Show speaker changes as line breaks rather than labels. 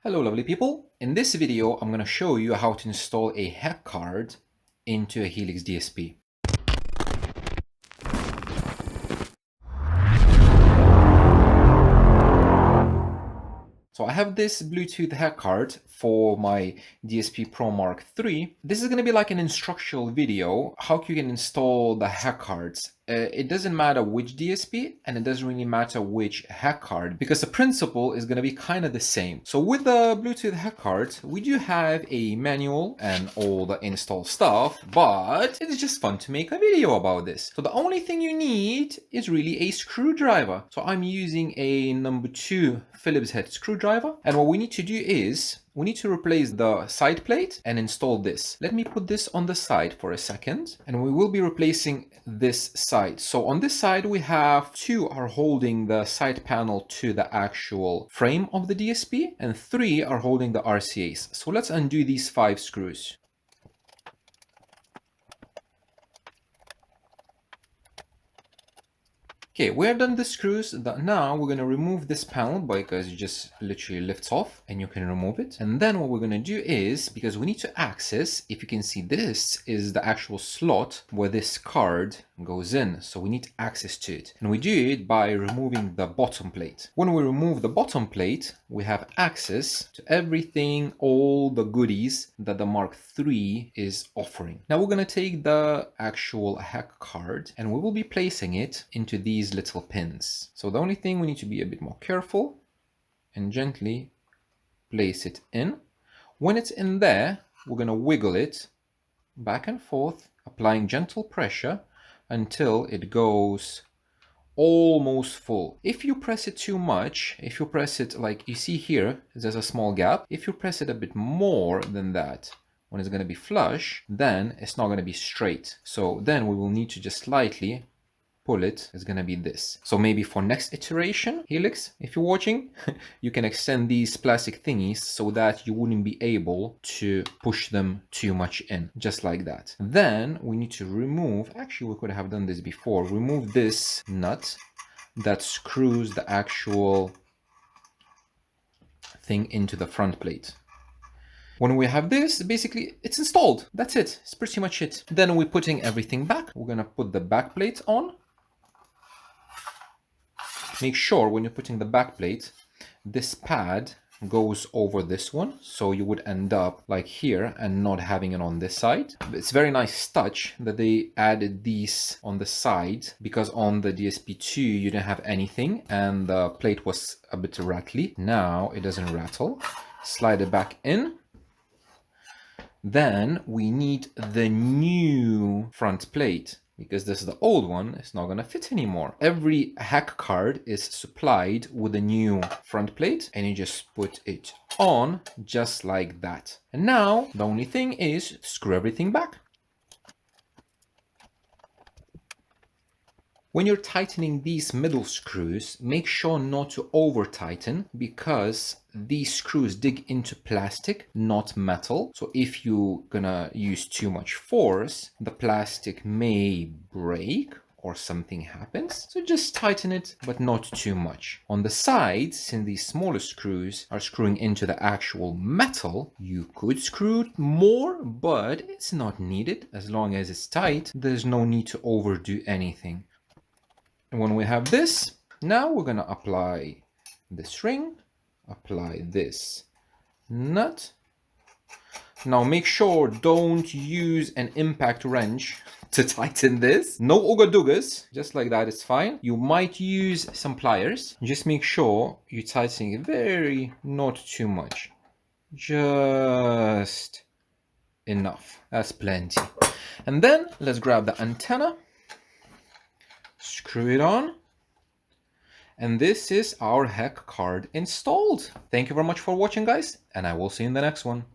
Hello lovely people, in this video I'm going to show you how to install a HEC card into a Helix DSP. So I have this Bluetooth HEC card for my DSP Pro Mark III. This is going to be like an instructional video, how you can install the HEC cards. It doesn't matter which DSP and it doesn't really matter which HEC card because the principle is going to be kind of the same. So with the Bluetooth HEC card, we do have a manual and all the install stuff, but it's just fun to make a video about this. So the only thing you need is really a screwdriver. So I'm using a number 2 Phillips head screwdriver, and what we need to do is we need to replace the side plate and install this. Let me put this on the side for a second, and we will be replacing this side. So on this side, we have 2 are holding the side panel to the actual frame of the DSP, and 3 are holding the RCAs. So let's undo these 5 screws. Okay, we're done the screws. Now we're going to remove this panel because it just literally lifts off and you can remove it. And then what we're going to do is, because we need to access, if you can see, this is the actual slot where this card goes in. So we need access to it. And we do it by removing the bottom plate. When we remove the bottom plate, we have access to everything, all the goodies that the Mark III is offering. Now we're going to take the actual HEC card and we will be placing it into these little pins. So the only thing we need to be a bit more careful and gently place it in. When it's in there, we're going to wiggle it back and forth, applying gentle pressure until it goes almost full. If you press it too much, if you press it like you see here, there's a small gap. If you press it a bit more than that, when it's going to be flush, then it's not going to be straight. So then we will need to just slightly pull it. Is going to be this. So maybe for next iteration, Helix, if you're watching, you can extend these plastic thingies so that you wouldn't be able to push them too much in, just like that. Then we need to remove, actually we could have done this before, remove this nut that screws the actual thing into the front plate. When we have this, basically it's installed. That's it. It's pretty much it. Then we're putting everything back. We're going to put the back plate on. Make sure when you're putting the back plate, this pad goes over this one, so you would end up like here and not having it on this side. It's very nice touch that they added these on the side, because on the DSP2 you didn't have anything and the plate was a bit rattly. Now it doesn't rattle. Slide it back in. Then we need the new front plate, because this is the old one, it's not going to fit anymore. Every HEC card is supplied with a new front plate, and you just put it on just like that. And now the only thing is screw everything back. When you're tightening these middle screws, make sure not to over tighten, because these screws dig into plastic, not metal. So if you're gonna use too much force, the plastic may break or something happens. So just tighten it, but not too much. On the sides, since these smaller screws are screwing into the actual metal, you could screw it more, but it's not needed. As long as it's tight, there's no need to overdo anything. And when we have this, now we're going to apply this ring, apply this nut. Now make sure don't use an impact wrench to tighten this. No ooga-doogas, just like that is fine. You might use some pliers. Just make sure you're tightening it not too much. Just enough. That's plenty. And then let's grab the antenna. Screw it on, and this is our HEC card installed. Thank you very much for watching, guys, and I will see you in the next one.